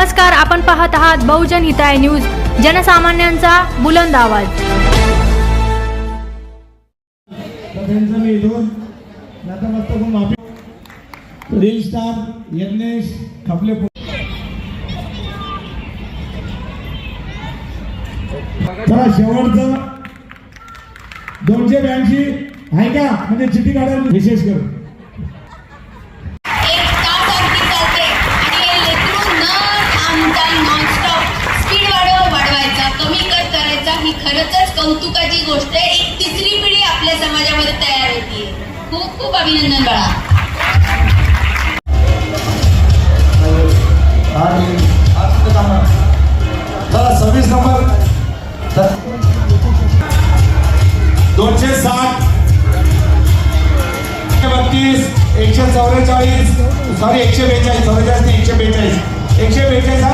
नमस्कार, आपण पाहत आहात बहुजन हिताय न्यूज, जनसामान्यांचा बुलंद आवाज। रील स्टार यज्ञेश खपले चला शेवटचं 282 आहे का? म्हणजे चिठ्ठी काढायला विशेष करून ही खरंच कौतुकाची गोष्ट आहे। एक तिसरी पिढी आपल्या समाजामध्ये तयार होतीये। खूप खूप अभिनंदन बाळा। चला 26 नंबर 260 32 144 सॉरी 142 142 142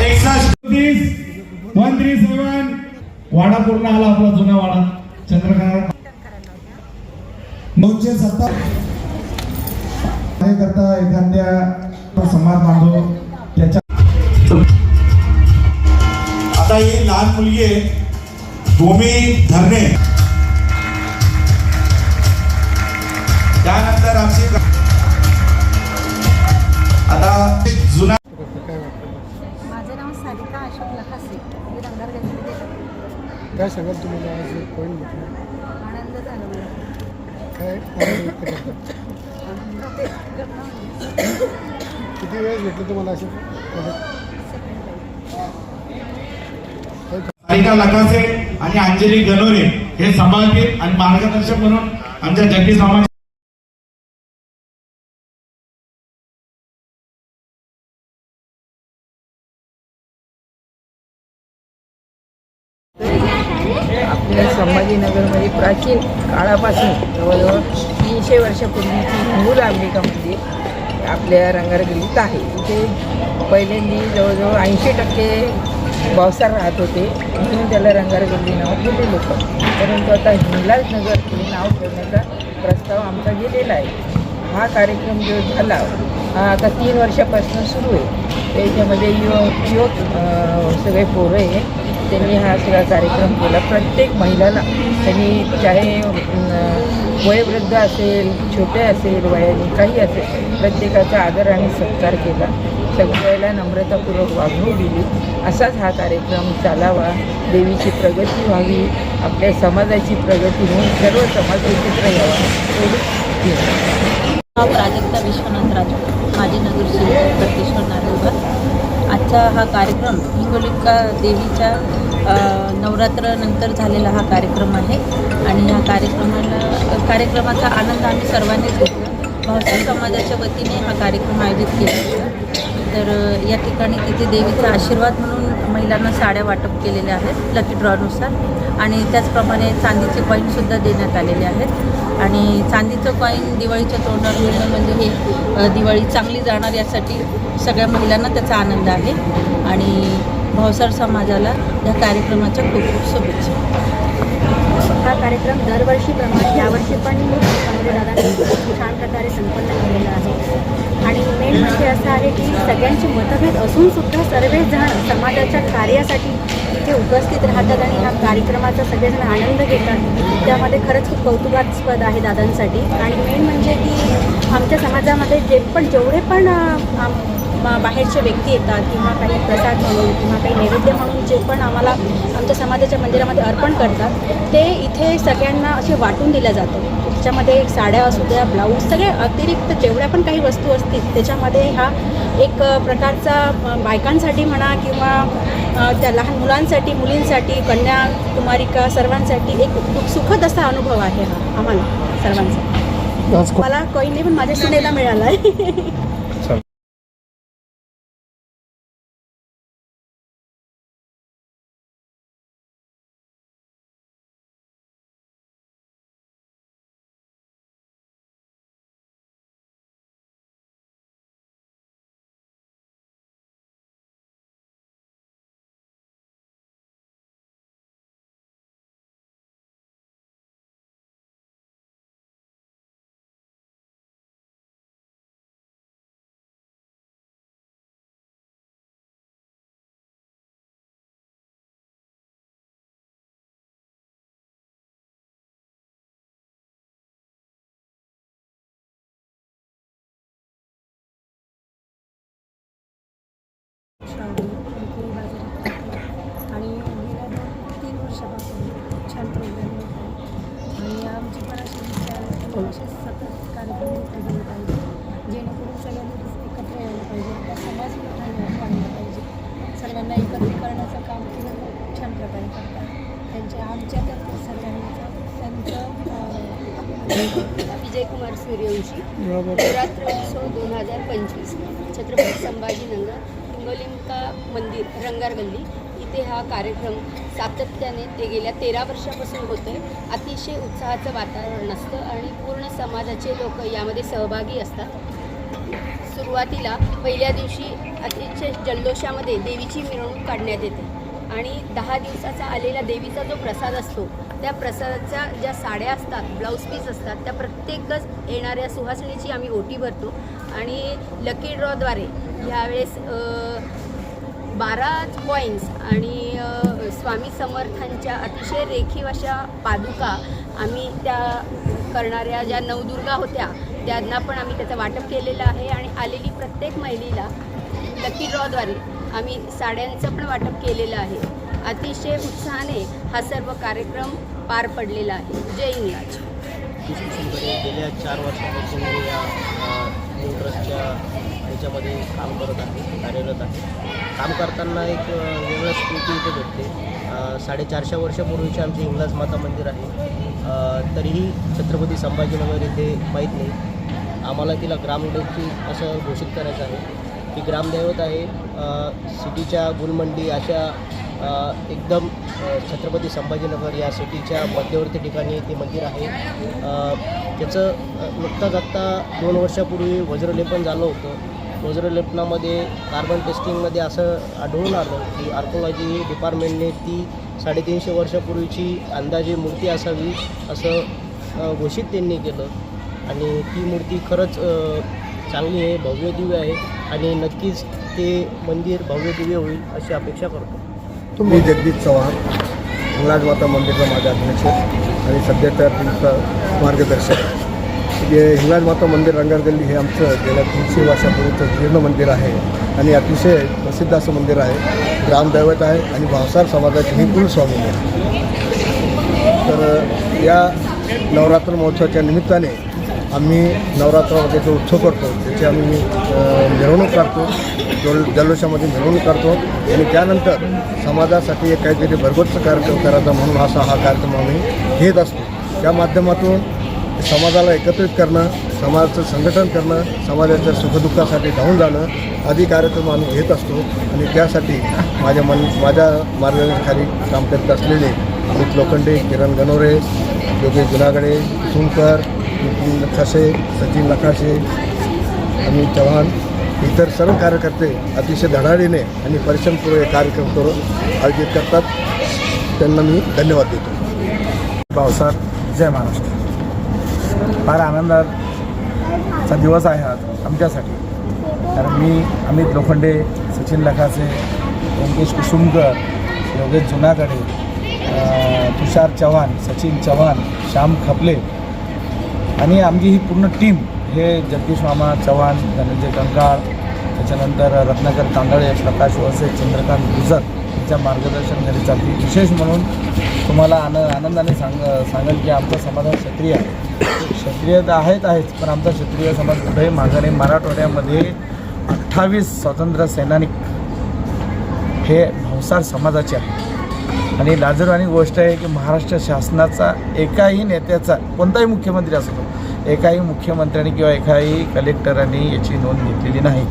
137 वाडा पूर्ण आला आपला जुना वाडा चंद्रकांत 970 काय करता एखाद्या समाज बांधव त्याच्या आता ही लहान मुलगी आहे भूमी धरणे। त्यानंतर आमची आता जुना माझं नाव सारिका अशोक लखासे, मी रंगार गल्लीमध्ये राहते। काय सांगाल तुम्हाला आज पॉईंट भेटला? आनंद झाला मला। काय किती वेळेस भेटलं तुम्हाला असे? सारिका लखासे आणि अंजली गणोरे हे सांभाळतील आणि मार्गदर्शक म्हणून आमच्या जगदीश मामा आपल्या संभाजीनगरमध्ये प्राचीन काळापासून जवळजवळ 300 वर्षापूर्वीची हिंगोली अंबिका मंदिर आपल्या रंगार गल्लीत आहे। इथे पहिल्यांदी जवळजवळ 80% भावसार राहत होते, म्हणून त्याला रंगार गल्ली नाव दिलेलं होतं। परंतु आता हिंगलाज नगर हे नाव ठेवण्याचा प्रस्ताव आमचा गेलेला आहे। हा कार्यक्रम जो झाला हा आता 3 वर्षापासून सुरू आहे। त्याच्यामध्ये युवक सगळे पोरं आहे, त्यांनी हा सगळा कार्यक्रम केला। प्रत्येक महिलाला त्यांनी चाहे वयोवृद्ध असेल, छोटे असेल, वयाने काही असेल, प्रत्येकाचा आदर आणि सत्कार केला। सगळ्याला नम्रतापूर्वक वागणूक दिली। असाच हा कार्यक्रम चालावा, देवीची प्रगती व्हावी, आपल्या समाजाची प्रगती होऊन सर्व समाज एकत्र यावा एवढी प्राजक्ता विश्वनाथ राजू, माजी नगरसेवक प्रत्येश्वर नारायणगाव। आजचा हा कार्यक्रम हिंगोलिका देवीच्या नवरात्रनंतर झालेला हा कार्यक्रम आहे आणि ह्या कार्यक्रमाचा आनंद आम्ही सर्वांनीच घेतला। भावसार समाजाच्या वतीने हा कार्यक्रम आयोजित केला। तर या ठिकाणी तिथे देवीचा आशीर्वाद म्हणून महिलांना साड्या वाटप केलेल्या आहेत लकी ड्रॉनुसार, आणि त्याचप्रमाणे चांदीचे कॉईनसुद्धा देण्यात आलेले आहेत। आणि चांदीचं कॉईन दिवाळीच्या तोंडावर मिळणं म्हणजे हे दिवाळी चांगली जाणार यासाठी सगळ्या महिलांना त्याचा आनंद आहे। आणि भावसार समाजाला या कार्यक्रमाच्या खूप खूप शुभेच्छा। हा कार्यक्रम दरवर्षीप्रमाणे यावर्षी पण दादांनी छान प्रकारे संपन्न केलेला आहे। आणि मेन म्हणजे असं आहे की सगळ्यांचे मतभेद असूनसुद्धा सर्वजण समाजाच्या कार्यासाठी इथे उपस्थित राहतात आणि ह्या कार्यक्रमाचा सगळेजण आनंद घेतात। त्यामध्ये खरंच खूप कौतुकास्पद आहे दादांसाठी। आणि मेन म्हणजे की आमच्या समाजामध्ये जेवढे पण बाहेरचे व्यक्ती येतात किंवा काही प्रसाद म्हणून किंवा काही नैवेद्य म्हणून जे पण आम्हाला आमच्या समाजाच्या मंदिरामध्ये अर्पण करतात ते इथे सगळ्यांना असे वाटून दिल्या जातं। त्याच्यामध्ये साड्या असू द्या, ब्लाऊज, सगळे अतिरिक्त जेवढ्या पण काही वस्तू असतील त्याच्यामध्ये हा एक प्रकारचा बायकांसाठी म्हणा किंवा त्या लहान मुलांसाठी, मुलींसाठी, कन्या कुमारिका सर्वांसाठी एक सुखद असा अनुभव आहे हा आम्हाला सर्वांचा। मला कॉईन पण माझ्या सुनेला मिळाला आहे। असे सतत कार्यक्रम होत गेले पाहिजे, जेणेकरून सगळ्यांनी एकत्र यायला पाहिजे, आपला समाज मोठा वाढला पाहिजे. सर्वांना एकत्रित करण्याचं काम केलं खूप छान प्रकारे करतात. आमच्यातर्फे सर्वांचं विजयकुमार सूर्यवंशी नवरात्र उत्सव 2025 छत्रपती संभाजीनगर हिंगोलिका मंदिर रंगार गल्ली इथे हा कार्यक्रम सातत्याने ते गेल्या 13 वर्षापासून होतो आहे. अतिशय उत्साहाचं वातावरण असतं आणि पूर्ण समाजाचे लोक यामध्ये सहभागी असतात. सुरुवातीला पहिल्या दिवशी अतिशय जल्लोषामध्ये देवीची मिरवणूक काढण्यात येते आणि 10 दिवसाचा आलेला देवीचा जो प्रसाद असतो त्या प्रसादाच्या ज्या साड्या असतात, ब्लाऊज पीस असतात, त्या प्रत्येकच येणाऱ्या सुहासणीची आम्ही ओटी भरतो आणि लकी ड्रॉद्वारे ह्यावेळेस 12 कॉईन्स आणि स्वामी समर्थांच्या अतिशय रेखीव अशा पादुका आम्ही त्या करणाऱ्या ज्या नवदुर्गा होत्या त्यांना पण आम्ही त्याचं वाटप केलेलं आहे आणि आलेली प्रत्येक महिलेला लकी ड्रॉद्वारे आम्ही साड्यांचं पण वाटप केलेलं आहे. अतिशय उत्साहाने हा सर्व कार्यक्रम पार पडलेला आहे. जय इंग्रज. गेल्या 4 वर्षापासून मी या ट्रस्टच्या ह्याच्यामध्ये काम करत आहे, कार्यरत आहे. काम करताना एक वेगळं स्फूर्ती इथे भेटते. 450 वर्षापूर्वीचे आमचे हिंगलाज माता मंदिर आहे, तरीही छत्रपती संभाजीनगर इथे माहीत नाही. आम्हाला तिला ग्रामदैवती असं घोषित करायचं आहे. ती ग्रामदैवत आहे. सिटीच्या गुलमंडी अशा एकदम छत्रपती संभाजीनगर या सिटीच्या मध्यवर्ती ठिकाणी ते मंदिर आहे. त्याचं नुकताच आत्ता 2 वर्षापूर्वी वज्रलेपन झालं होतं. वज्रलेपनामध्ये कार्बन टेस्टिंगमध्ये असं आढळून आलं की आर्कोलॉजी डिपार्टमेंटने ती 350 वर्षापूर्वीची अंदाजे मूर्ती असावी असं घोषित त्यांनी केलं आणि ती मूर्ती खरंच चांगली आहे, भव्य दिव्य आहे आणि नक्कीच ते मंदिर भव्य दिव्य होईल अशी अपेक्षा करतो. मी जगदीश चव्हाण, हिंगलाज माता मंदिरचा माझा अध्यक्ष आणि सध्या त्याचं मार्गदर्शक. जे हिंगलाज माता मंदिर रंगार गल्ली हे आमचं गेल्या 300 वर्षापूर्वीचं जीर्ण मंदिर आहे आणि अतिशय प्रसिद्ध असं मंदिर आहे. ग्रामदैवत आहे आणि भावसार समाजाची ही कुलस्वामिनी आहे. तर या नवरात्र महोत्सवाच्या निमित्ताने आम्ही नवरात्रामध्ये जो उत्सव करतो त्याची आम्ही मिरवणूक काढतो, जल्लोषामध्ये मिरवणूक काढतो आणि त्यानंतर समाजासाठी एक काहीतरी भरगोच कार्यक्रम करायचा म्हणून असा हा कार्यक्रम आम्ही घेत असतो. त्या माध्यमातून समाजाला एकत्रित करणं, समाजाचं संघटन करणं, समाजाच्या सुखदुःखासाठी धावून जाणं आदी कार्यक्रम आम्ही घेत असतो आणि त्यासाठी माझ्या मार्गदर्शनाखाली काम करत असलेले अमित लोखंडे, किरण गणोरे, योगेश जुनागडे, सुनकर, नितीन नखाशे, सचिन नखाशे, अमित चव्हाण, इतर सर्व कार्यकर्ते अतिशय धडाडीने आणि परिश्रमपूर्वक कार्यक्रम करून आयोजित करतात. त्यांना मी धन्यवाद देतो. भावसार, जय महाराष्ट्र. फार आनंदाचा दिवस आहे आज आमच्यासाठी, कारण मी अमित लोखंडे, सचिन लखासे, ओंकेश कुसुमकर, योगेश जुनागडे, तुषार चव्हाण, सचिन चव्हाण, श्याम खपले आणि आमची ही पूर्ण टीम, हे जगदीश मामा चव्हाण, धनंजय कंकाळ, त्याच्यानंतर रत्नाकर तांदळे, प्रकाश वळसे, चंद्रकांत गुजर यांच्या मार्गदर्शनाखाली चालते. विशेष म्हणून तुम्हाला आनंदाने सांगेल की आमचा समाज हा क्षत्रिय आहे. क्षत्रिय तर आहेच, पण आमचा क्षत्रिय समाज कुठेही मागं नाही. मराठवाड्यामध्ये 28 स्वातंत्र्य सैनिक हे भावसार समाजाचे आहे आणि लाजिरवाणी गोष्ट आहे की महाराष्ट्र शासनाचा एकाही नेत्याचा, कोणताही मुख्यमंत्री असो, एकाही मुख्यमंत्र्यांनी किंवा एकाही कलेक्टरांनी याची नोंद घेतलेली नाही.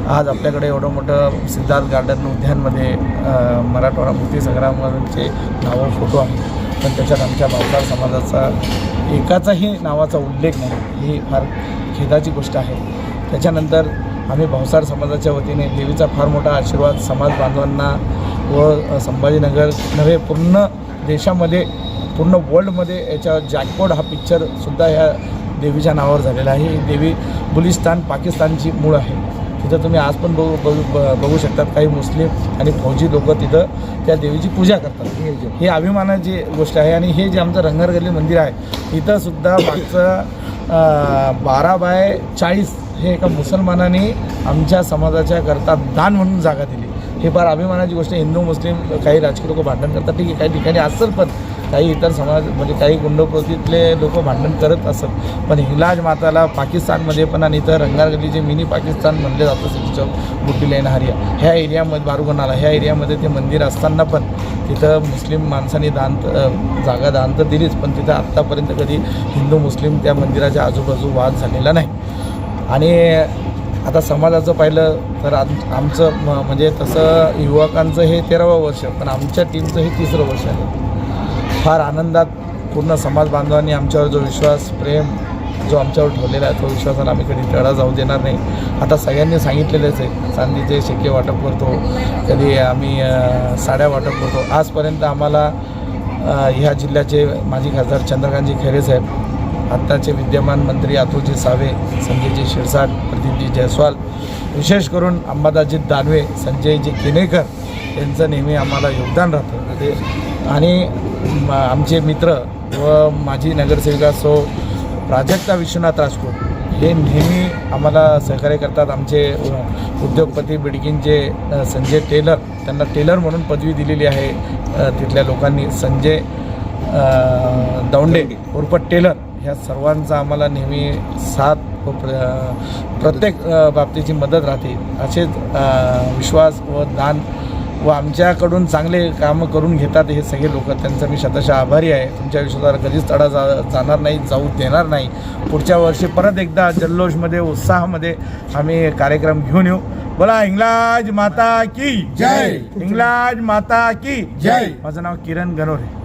आज आपल्याकडे एवढं मोठं सिद्धार्थ गार्डन उद्यानमध्ये मराठवाडा मुक्तीसंग्रामांचे नावं, फोटो आहेत, पण त्याच्यात आमच्या भावसार समाजाचा एकाचाही नावाचा उल्लेख नाही. ही फार खेदाची गोष्ट आहे. त्याच्यानंतर आम्ही भावसार समाजाच्या वतीने देवीचा फार मोठा आशीर्वाद समाज बांधवांना व संभाजीनगर नव्हे पूर्ण देशामध्ये, पूर्ण वर्ल्डमध्ये याच्या जॅकपॉट हा पिक्चरसुद्धा ह्या देवीच्या नावावर झालेला आहे. ही देवी बलुचिस्तान, पाकिस्तानची मूळ आहे. तिथं तुम्ही आज पण बघू शकतात काही मुस्लिम आणि फौजी लोक तिथं त्या देवीची पूजा करतात. ही अभिमानाची गोष्ट आहे. आणि हे जे आमचं रंगार गल्ली मंदिर आहे, इथंसुद्धा मागचं 12/40 हे एका मुसलमानाने आमच्या समाजाच्या करता दान म्हणून जागा दिली. हे फार अभिमानाची गोष्ट आहे. हिंदू मुस्लिम काही राजकीय लोक भांडण करतात, ठीक आहे, काही ठिकाणी असेल, पण काही इतर समाज म्हणजे काही गुंडप्रवृत्तीतले लोक भांडण करत असत, पण हिंगलाज माताला पाकिस्तानमध्ये पण आणि इथं रंगारगल्ली जे मिनी पाकिस्तान म्हणले जातं सिटी चौक मोठी लेन हारिया ह्या एरियामध्ये बारुगणाला ह्या एरियामध्ये ते मंदिर असताना पण तिथं मुस्लिम माणसांनी जागा दान तर दिलीच, पण तिथं आत्तापर्यंत कधी हिंदू मुस्लिम त्या मंदिराच्या आजूबाजू वाद झालेला नाही. आणि आता समाजाचं पाहिलं तर आमचं म्हणजे तसं युवकांचं हे 13वं वर्ष, पण आमच्या टीमचं हे 3रं वर्ष आहे. फार आनंदात पूर्ण समाज बांधवांनी आमच्यावर जो विश्वास प्रेम जो आमच्यावर ठेवलेला आहे तो विश्वासाला आम्ही कधी तडा जाऊ देणार नाही. आता सगळ्यांनी सांगितलेलेच आहे, चांदीचे शिक्के वाटप करतो, कधी आम्ही साड्या वाटप करतो. आजपर्यंत आम्हाला ह्या जिल्ह्याचे माजी खासदार चंद्रकांतजी खैरे साहेब, आत्ताचे विद्यमान मंत्री अतुलजी सावे, संजयजी शिरसाट, प्रदीपजी जयस्वाल, विशेष करून अंबादासजी दानवे, संजयजी किनेकर यांचं नेहमी आम्हाला योगदान राहतं. आणि आमचे मित्र व माजी नगरसेविका सो प्राजक्ता विश्वनाथ राजपूत हे नेहमी आम्हाला सहकार्य करतात. आमचे उद्योगपती बिडकींचे संजय टेलर, त्यांना टेलर म्हणून पदवी दिलेली आहे तिथल्या लोकांनी, संजय दौंडे उर्फ टेलर, ह्या सर्वांचा आम्हाला नेहमी साथ व प्रत्येक बाबतीची मदत राहते. असेच विश्वास व दान व आमच्याकडून चांगले कामं करून घेतात हे सगळे लोक, त्यांचा मी शतशः आभारी आहे. तुमच्या विश्वासाला कधीच तडा जाणार नाही, जाऊ देणार नाही. पुढच्या वर्षी परत एकदा जल्लोषमध्ये उत्साहामध्ये आम्ही कार्यक्रम घेऊन येऊ. बोला हिंगलाज माता की जय, हिंगलाज माता की जय. माझं नाव किरण गणोरे.